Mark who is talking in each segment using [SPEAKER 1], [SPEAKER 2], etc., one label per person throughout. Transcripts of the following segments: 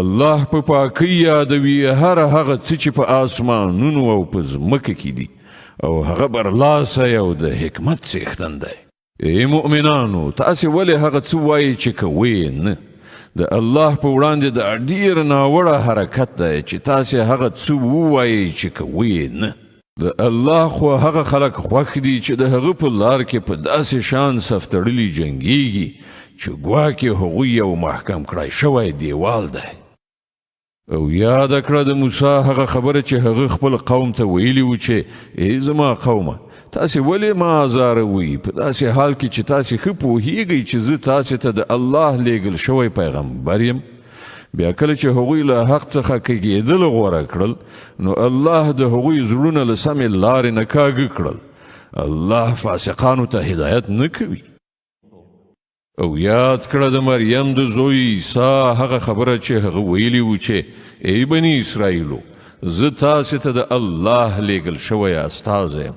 [SPEAKER 1] الله په پاکۍ یادوي هر هغه څه چې په آسمانونو او په ځمکه کې دي او هغه برلاسه او د حکمت څښتن دی. ای مؤمنانو تاسې ولې هغه څه وایئ چې کوئ نه؟ د الله په وړاندې د ډېر ناوړه حرکت دی چې تاسې هغه څه ووایئ چې کوئ نه. د الله خو هغه خلک خوښ دي چې د هغه په لار کې په داسې شان صف تړلي جنګیږي چې ګواکې هغوی یو محکم کړی شوی دیوال دی. او یاد کړه د موسی هغه خبره چې هغه خپل قوم ته ویلي و چې ای زما قومه تاسې ولې ما ازاروئ په داسې حال کې چې تاسې ښه پوهیږئ چې زه تاسې ته د الله لیږل شوی پیغمبر یم. بیا کله چې هغوی له حق څخه کږېدل غوره کړل نو الله د هغوی زړونه له سمې لارې نه کاږه کړل. الله فاسقانو ته هدایت نه کوي. او یاد کړه د مریم د زوی عیسی هغه خبره چې هغه ویلي و چې ای بني اسرائیلو زه تاسې ته د الله لیږل شوی استازی یم،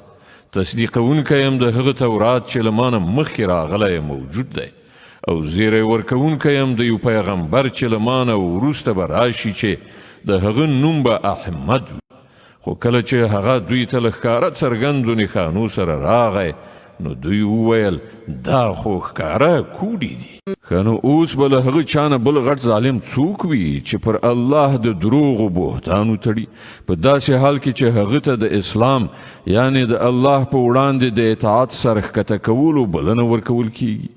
[SPEAKER 1] تصدیقونکی یم د هغه تورات چې له مانه مخکې راغلی موجود دی، او زیری ورکوونکی یم د یو پیغمبر چې له مانه وروسته به راشي چې د هغه نوم به احمد وي. خو کله چې هغه دوی ته له ښکاره څرګندو نښانو سره راغی نو دوی وویل دا خو ښکاره کوډې دي. ښه نو اوس به له هغه چا نه بل غټ ظالم څوک وي چې پر الله د دروغو بهتان وتړي په داسې حال کې چې هغه ته د اسلام یعنی د الله په وړاندې د اطاعت سره ښکته کولو بلنه ورکول کیږي.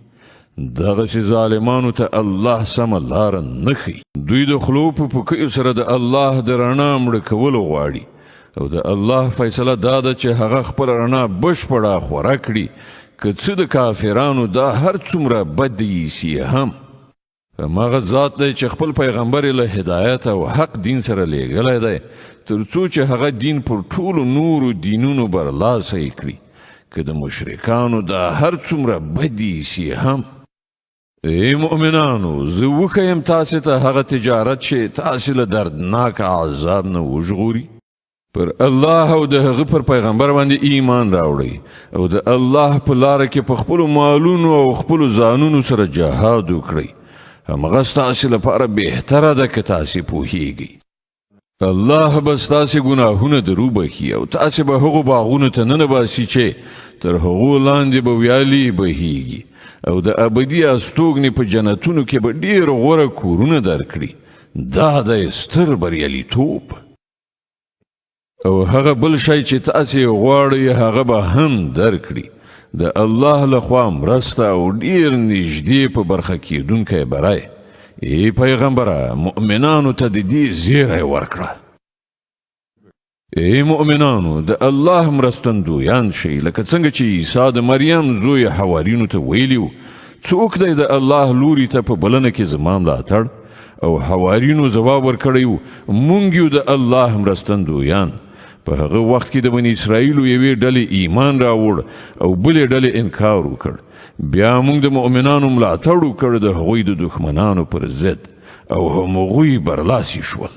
[SPEAKER 1] دغسې ظالمانو ته الله سمه لاره نه ښیي. دوی د خولو په پوکیو سره د الله د رڼا مړه کولو غواړي او د الله فیصله دا ده چې هغه خپل رڼا بشپړه خوره کړي که څه د کافرانو دا هر څومره بد ایسي هم. هماغه ذات دی چې خپل پیغمبر له هدایت او حق دین سره لیږلی دی تر څو چې هغه دین پر ټولو نورو دینونو برلاسی کړي که د مشرکانو دا هر څومره بد ایسي هم. ای مؤمنانو زه وښیم تاسې ته هغه تجارت چې تاسې له دردناک عذاب نه وژغوري. پر الله او د هغه پر پیغمبر باندې ایمان راوړئ او د الله په لاره کې په خپلو مالونو او خپلو ځانونو سره جهاد وکړئ. همغه ستاسې لپاره بهتره ده که تاسې پوهیږئ. الله به ستاسې ګناهونه دروبخي او تاسې به هغو باغونو ته ننباسي چې تر هغو لاندې به ویالې بهیږي او د ابدي استوګنې په جنتونو کې به ډېر غوره کورونه درکړي. دا دی ستر بریالیتوب. او هغه بل شی چې تاسې غواړئ هغه به هم درکړي. د الله لخوا مرسته او ډېر نږدې په برخه کیدونکی بری. ای پیغمبره مؤمنانو ته د دې زیری ورکړه. ای مؤمنانو د الله مرستندویان شئ لکه څنګه چې عیسی د مریم زوی حوارینو ته ویلي و څوک دی د الله لوري ته په بلنه کې زما ملاتړ؟ او حوارینو ځواب ورکړی و موږ یو د الله مرستندویان. په هغه وخت کې د بني اسرائیلو یوې ډلې ایمان راوړ او بلې ډلې انکار وکړ. بیا موږ د مؤمنانو ملاتړ وکړ د هغوی د دښمنانو پر ضد او همغوی برلاسي شول.